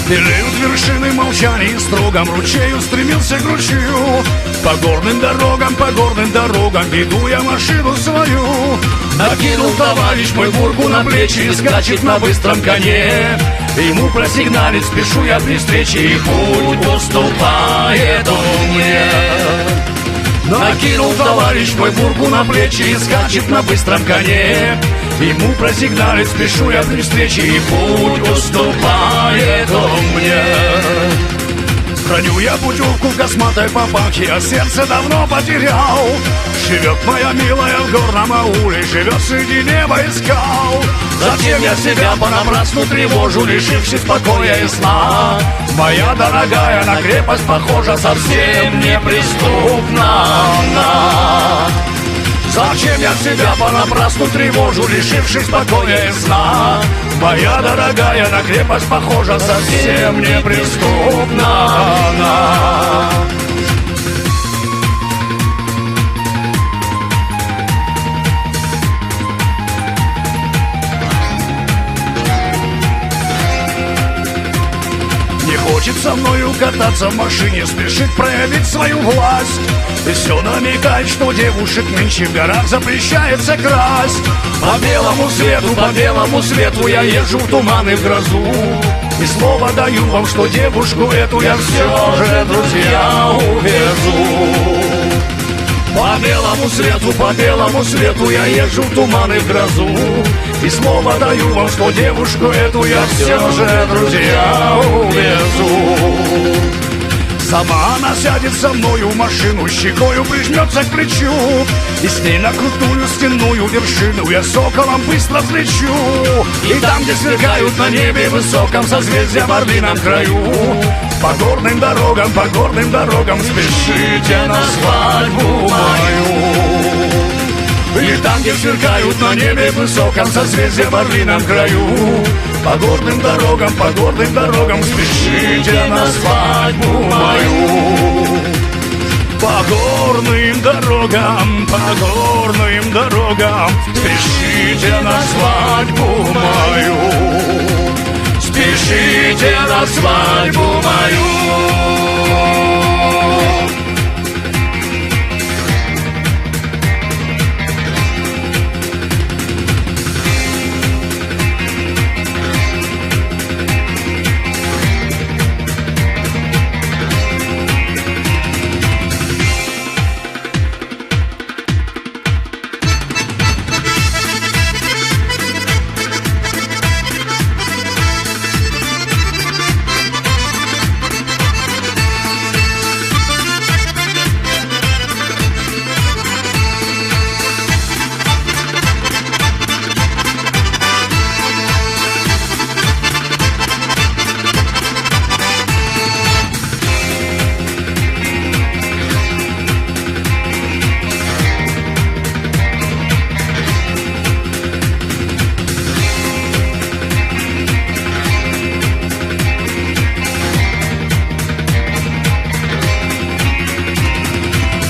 Белеют вершины молчания и строгом, ручей устремился к ручью. По горным дорогам веду я машину свою. Накинул товарищ мой бурку на плечи и скачет на быстром коне. Ему просигналить спешу я при встрече, и путь уступает он мне. Накинул товарищ мой бурку на плечи и скачет на быстром коне. Ему просигналить спешу я при встрече, и путь уступает он мне. Храню я путевку в косматой папахе, а сердце давно потерял. Живет моя милая в горном ауле, живет среди неба и скал. Зачем я себя понапрасну тревожу, лишившись покоя и сна? Моя дорогая на крепость похожа, совсем неприступна. Зачем я себя понапрасну тревожу, лишившись покоя и сна? Моя дорогая на крепость похожа, совсем неприступна. Хочет со мною кататься в машине, спешит проявить свою власть. И все намекает, что девушек нынче в горах запрещается красть. По белому свету я езжу в туман и в грозу. И слово даю вам, что девушку эту я все же, друзья, увезу. По белому свету я езжу в туман и в грозу. И слово даю вам, что девушку эту я все же, друзья, увезу. Сама она сядет со мною в машину, щекою прижмется к плечу. И с ней на крутую стенную вершину я соколом быстро взлечу. И там, где сверкают на небе высоком созвездия в орлином краю, по горным дорогам спешите на свадьбу мою. И там, где сверкают на небе высоком созвездия в орлином краю, по горным дорогам спешите на свадьбу мою. По горным дорогам спешите на свадьбу мою. Спешите на свадьбу мою.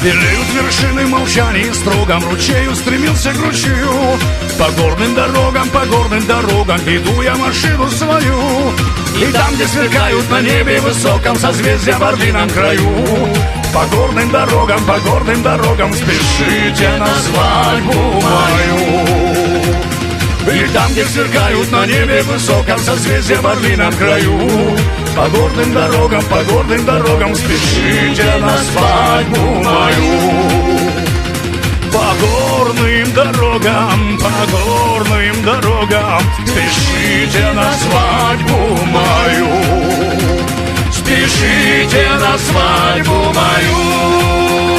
Белеют вершины молчания и строгом, ручей устремился к ручью. По горным дорогам веду я машину свою. И там, где сверкают на небе высоком созвездия в орлином краю, по горным дорогам спешите на свадьбу мою. И там, где сверкают на небе высоком созвездия в орлином краю, по горным дорогам спешите на свадьбу мою. По горным дорогам спешите на свадьбу мою. Спешите на свадьбу мою.